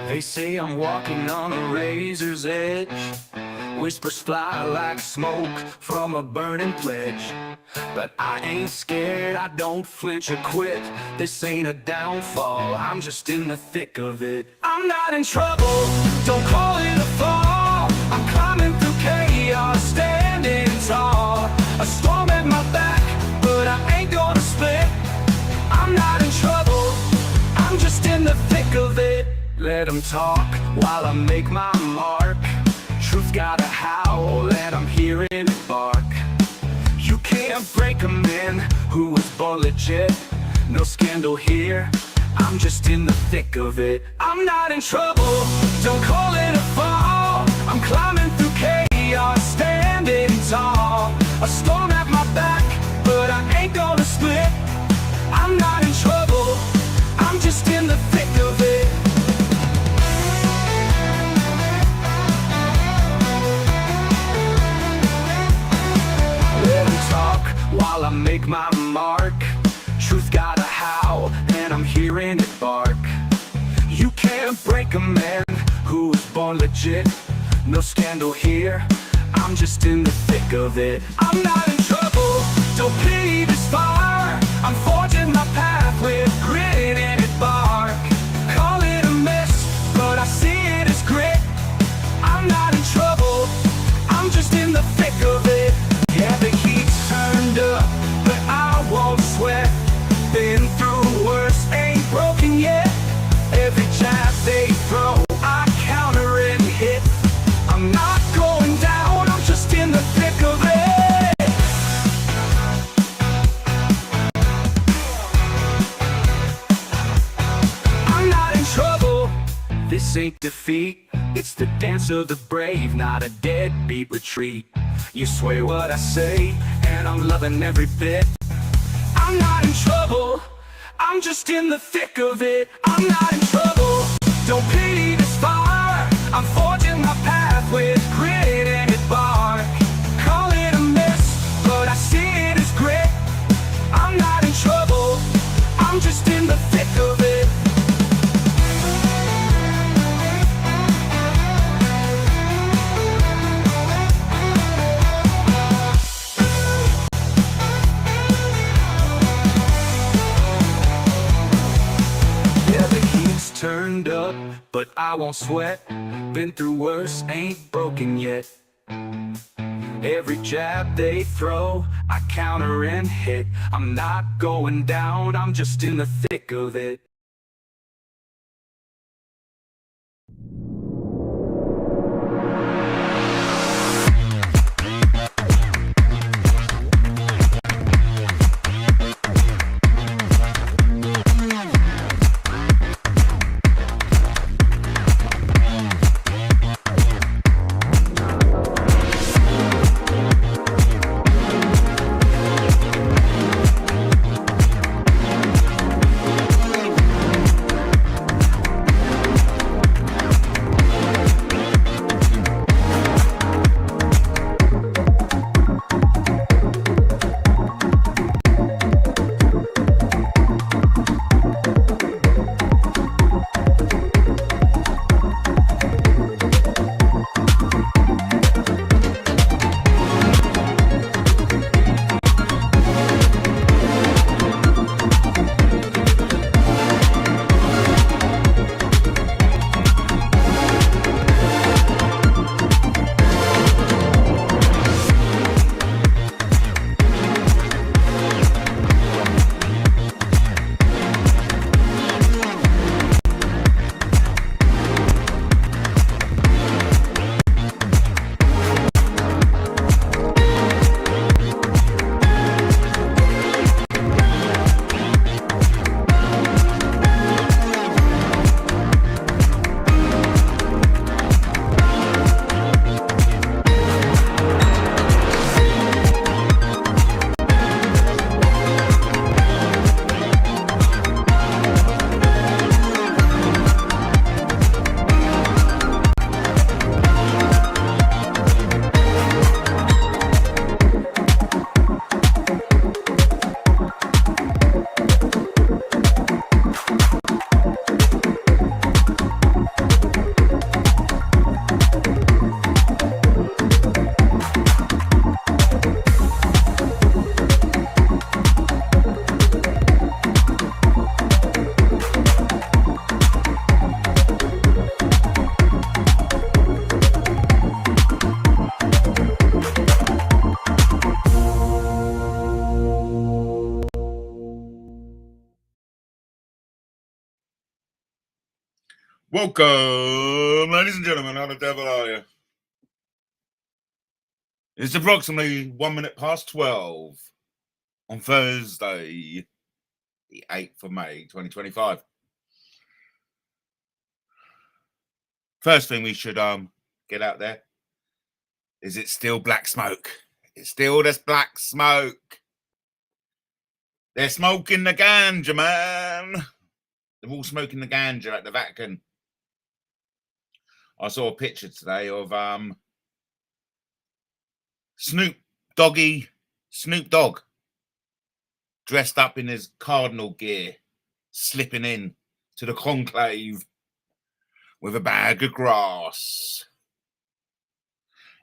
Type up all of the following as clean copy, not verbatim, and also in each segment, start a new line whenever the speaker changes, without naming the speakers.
They say I'm walking on a razor's edge. Whispers fly like smoke from a burning pledge. But I ain't scared, I don't flinch or quit. This ain't a downfall, I'm just in the thick of it. I'm not in trouble, don't call it a fall. I'm climbing through chaos, standing tall. A storm at my back, but I ain't gonna split. I'm not in trouble, I'm just in the thick of it. Let them talk while I make my mark. Truth gotta howl and I'm hearing it bark. You can't break a man who was born legit. No scandal here, I'm just in the thick of it. I'm not in trouble, don't call it a fall. I'm climbing through chaos, standing tall. A storm at my back, but I ain't gonna split. I'm not in trouble, I'm just in the thick of it. Let them talk while I make my mark. Truth gotta howl and I'm hearing it bark. You can't break a man who was born legit. No scandal here, I'm just in the thick of it. I'm not in trouble, don't pity this fire. I'm forging my path with grit and it bark. Call it a mess, but I see it as grit. I'm not in trouble, I'm just in the thick of it. Yeah, the heat's turned up, but I won't sweat. Been through worse, ain't broken yet. Every jab they throw, I counter and hit. I'm not going down, I'm just in the thick of it. I'm not in trouble, this ain't defeat. It's the dance of the brave, not a deadbeat retreat. You sway what I say, and I'm loving every bit. I'm not in trouble, I'm just in the thick of it. I'm not in trouble, don't pity this fire. I'm forging my path with grit and it bark. Call it a mess, but I see it as grit. I'm not in trouble, I'm just in the thick of it. Turned up, but I won't sweat. Been through worse, ain't broken yet. Every jab they throw, I counter and hit. I'm not going down, I'm just in the thick of it.
Welcome, ladies and gentlemen. How the devil are you? It's approximately 1 minute past 12 on Thursday, the 8th of May, 2025. First thing we should get out there is it's still black smoke. It's still this black smoke. They're smoking the ganja, man. They're all smoking the ganja at the Vatican. I saw a picture today of Snoop Dogg dressed up in his cardinal gear, slipping in to the conclave with a bag of grass.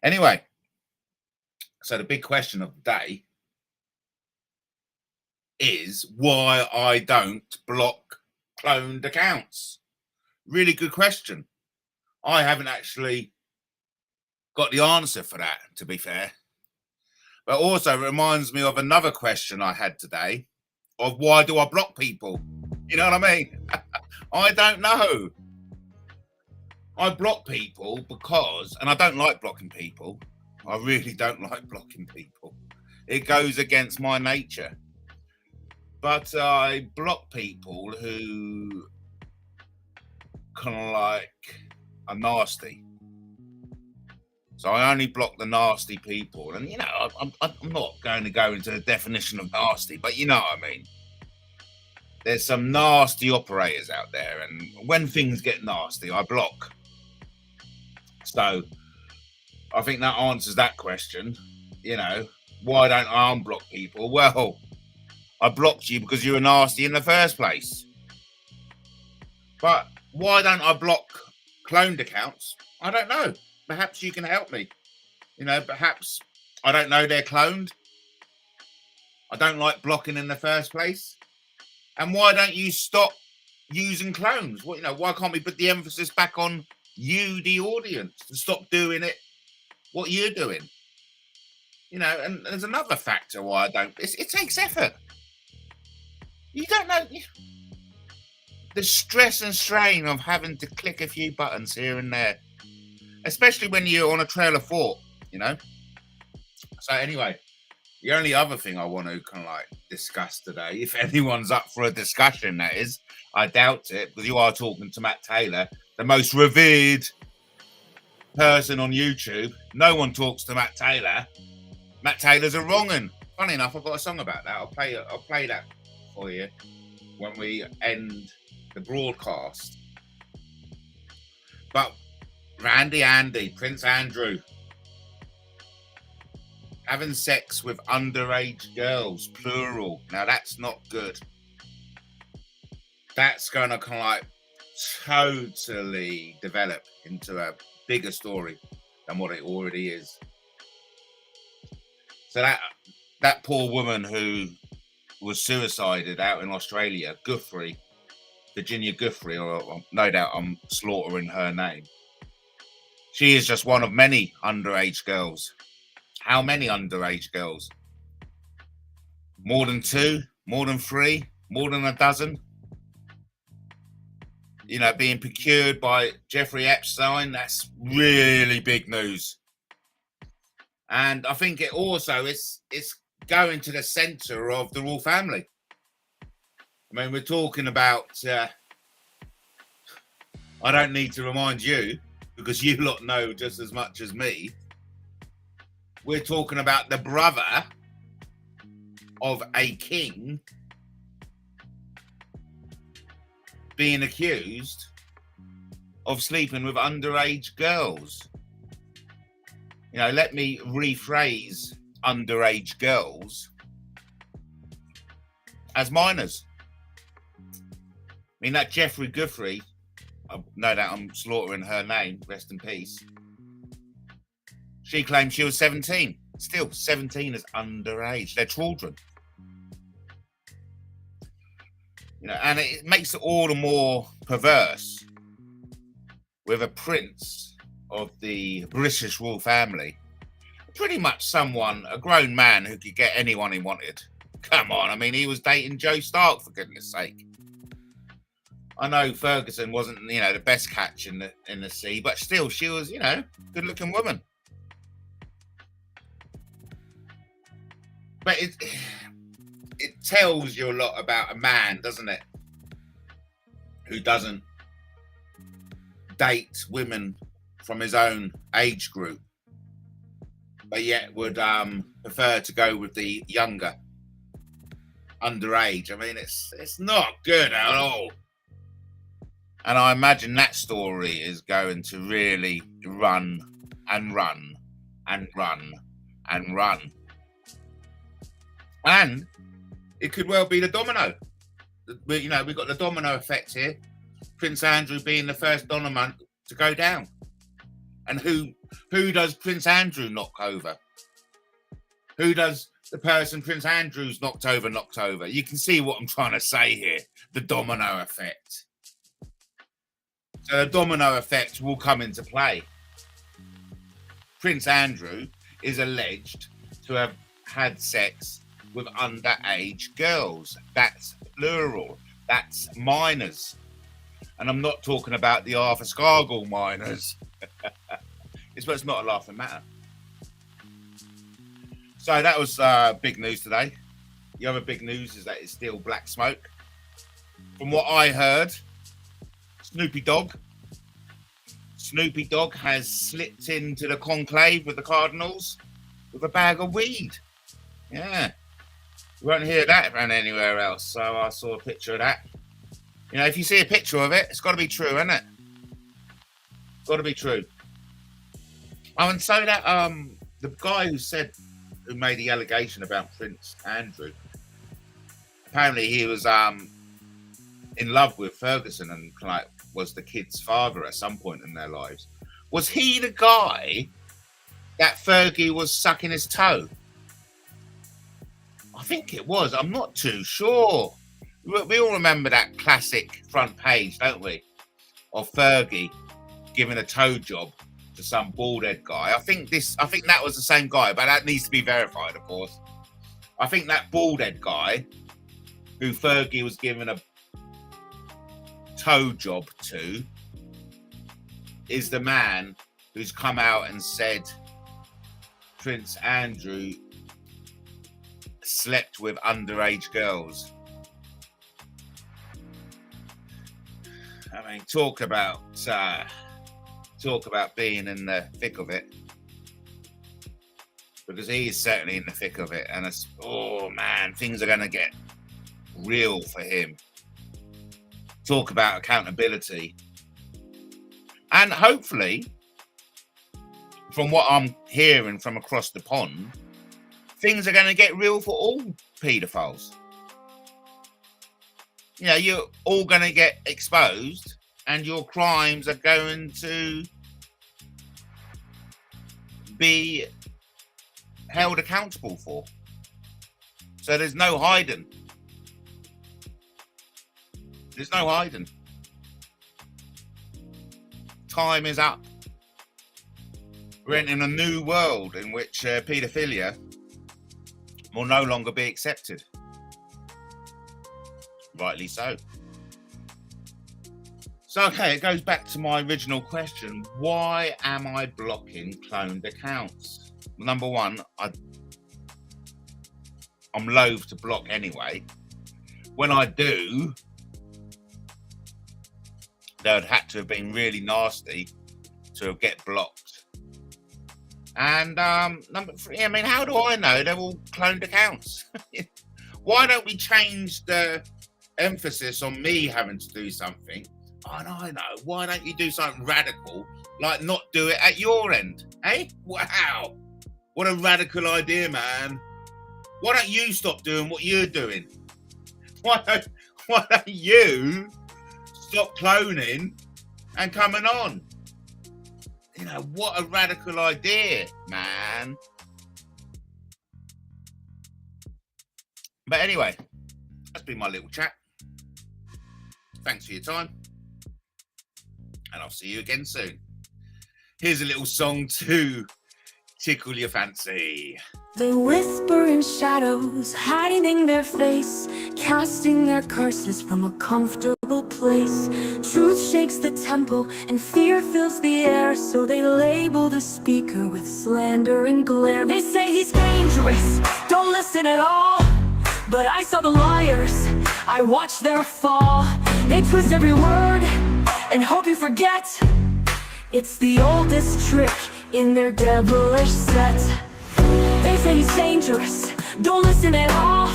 Anyway, so the big question of the day is why I don't block cloned accounts. Really good question. I haven't actually got the answer for that, to be fair. But also it reminds me of another question I had today of why do I block people? You know what I mean? I don't know. I block people because, and I don't like blocking people. I really don't like blocking people. It goes against my nature. But I block people who kind of like are nasty. So I only block the nasty people. And, you know, I'm not going to go into the definition of nasty, but you know what I mean. There's some nasty operators out there. And when things get nasty, I block. So I think that answers that question. You know, why don't I unblock people? Well, I blocked you because you were nasty in the first place. But why don't I block cloned accounts? I don't know. Perhaps you can help me. You know, perhaps I don't know they're cloned. I don't like blocking in the first place. And why don't you stop using clones? Well, you know, why can't we put the emphasis back on you, the audience, and stop doing it what you're doing? You know, and there's another factor why I don't. It takes effort. You don't know the stress and strain of having to click a few buttons here and there, especially when you're on a trail of thought, you know. So anyway, the only other thing I want to kind of like discuss today, if anyone's up for a discussion, that is, I doubt it, because you are talking to Matt Taylor, the most revered person on YouTube. No one talks to Matt Taylor. Matt Taylor's a wrong 'un. Funny enough, I've got a song about that. I'll play that for you when we end the broadcast. But Andy, Prince Andrew, having sex with underage girls, plural. Now that's not good. That's going to kind of like totally develop into a bigger story than what it already is. So that poor woman who was suicided out in Australia, Virginia Guthrie, or no doubt I'm slaughtering her name. She is just one of many underage girls. How many underage girls? More than 2? More than 3? More than a dozen? You know, being procured by Jeffrey Epstein, that's really big news. And I think it also it's going to the center of the royal family. I mean, we're talking about, I don't need to remind you, because you lot know just as much as me. We're talking about the brother of a king being accused of sleeping with underage girls. You know, let me rephrase underage girls as minors. I mean, that Jeffrey Guthrie, no doubt I'm slaughtering her name, rest in peace. She claimed she was 17. Still, 17 is underage. They're children. You know, and it makes it all the more perverse with a prince of the British royal family. Pretty much a grown man who could get anyone he wanted. Come on, I mean, he was dating Joe Stark, for goodness sake. I know Ferguson wasn't, you know, the best catch in the sea, but still, she was, you know, good-looking woman. But it tells you a lot about a man, doesn't it? Who doesn't date women from his own age group, but yet would prefer to go with the younger, underage. I mean, it's not good at all. And I imagine that story is going to really run and run and run and run. And it could well be the domino. You know, we've got the domino effect here. Prince Andrew being the first domino to go down. And who does Prince Andrew knock over? Who does the person Prince Andrew's knocked over? You can see what I'm trying to say here. The domino effect. So the domino effect will come into play. Prince Andrew is alleged to have had sex with underage girls. That's plural. That's minors. And I'm not talking about the Arthur Scargill minors. It's not a laughing matter. So that was big news today. The other big news is that it's still black smoke. From what I heard, Snoopy Dogg has slipped into the conclave with the Cardinals with a bag of weed. Yeah. You won't hear that around anywhere else. So I saw a picture of that. You know, if you see a picture of it, it's got to be true, isn't it? Got to be true. Oh, and so that the guy who made the allegation about Prince Andrew, apparently he was in love with Ferguson and like was the kid's father at some point in their lives. Was he the guy that Fergie was sucking his toe? I think it was. I'm not too sure. We all remember that classic front page, don't we? Of Fergie giving a toe job to some bald-head guy. I think that was the same guy, but that needs to be verified, of course. I think that bald-head guy who Fergie was giving a toe job to is the man who's come out and said Prince Andrew slept with underage girls. I mean, talk about being in the thick of it, because he is certainly in the thick of it, and it's, oh man, things are going to get real for him. Talk about accountability. And hopefully, from what I'm hearing from across the pond, things are going to get real for all paedophiles. You know, you're all going to get exposed and your crimes are going to be held accountable for. So there's no hiding. There's no hiding. Time is up. We're entering a new world in which paedophilia will no longer be accepted. Rightly so. So, okay, it goes back to my original question. Why am I blocking cloned accounts? Number one, I'm loath to block anyway. When I do, they would have to have been really nasty to get blocked. And number three, I mean, how do I know they're all cloned accounts? Why don't we change the emphasis on me having to do something? Oh, no, I know. Why don't you do something radical, like not do it at your end? Eh? Wow. What a radical idea, man. Why don't you stop doing what you're doing? Why don't you stop cloning and coming on? You know, what a radical idea, man. But anyway, that's been my little chat. Thanks for your time. And I'll see you again soon. Here's a little song to tickle your fancy.
They whisper in shadows, hiding their face, casting their curses from a comfortable place. Truth shakes the temple and fear fills the air, so they label the speaker with slander and glare. They say he's dangerous, don't listen at all, but I saw the liars, I watched their fall. They twist every word and hope you forget. It's the oldest trick in their devilish set. They say he's dangerous, don't listen at all,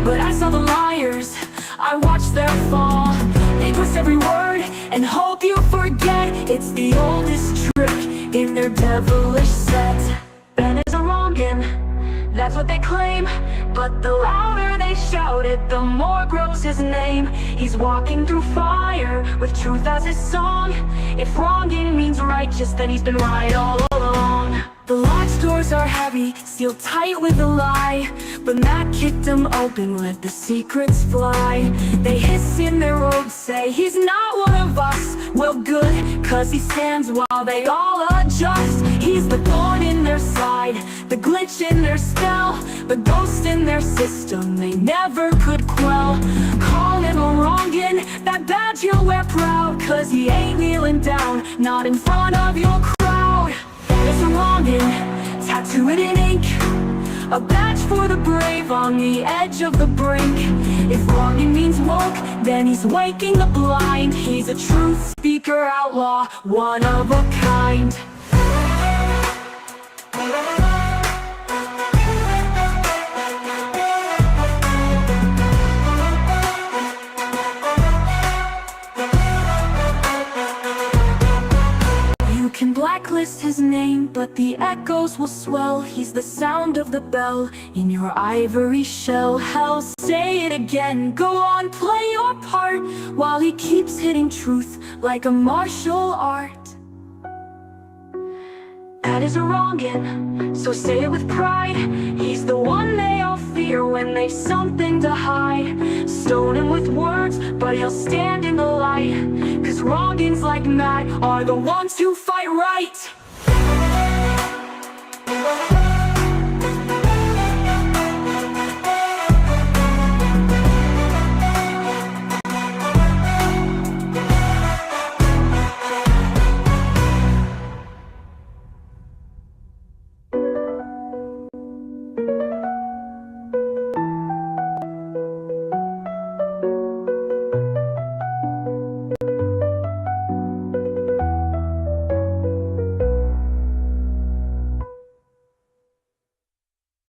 but I saw the liars, I watched their fall. They twist every word and hope you forget. It's the oldest trick in their devilish set. Ben is a wrongin', that's what they claim, but the louder they shout it, the more grows his name. He's walking through fire with truth as his song. If wronging means righteous, then he's been right all along. The locked doors are heavy, sealed tight with a lie, but Matt kicked them open, let the secrets fly. They hiss in their robes, say he's not one of us. Well good, cause he stands while they all adjust. He's the thorn in their side, the glitch in their spell, the ghost in their system they never could quell. Call him a wrongin', that badge he'll wear proud, cause he ain't kneeling down, not in front of your crowd. There's a wrongin', tattooed in ink, a badge for the brave on the edge of the brink. If wronging means woke, then he's waking the blind. He's a truth speaker outlaw, one of a kind. Can blacklist his name, but the echoes will swell. He's the sound of the bell in your ivory shell. Hell, say it again, go on, play your part, while he keeps hitting truth like a martial art. That is a wrongin', so say it with pride. He's the one they all fear when they've something to hide. Stone him with words, but he'll stand in the light, cause wrongins like Matt are the ones who fight right.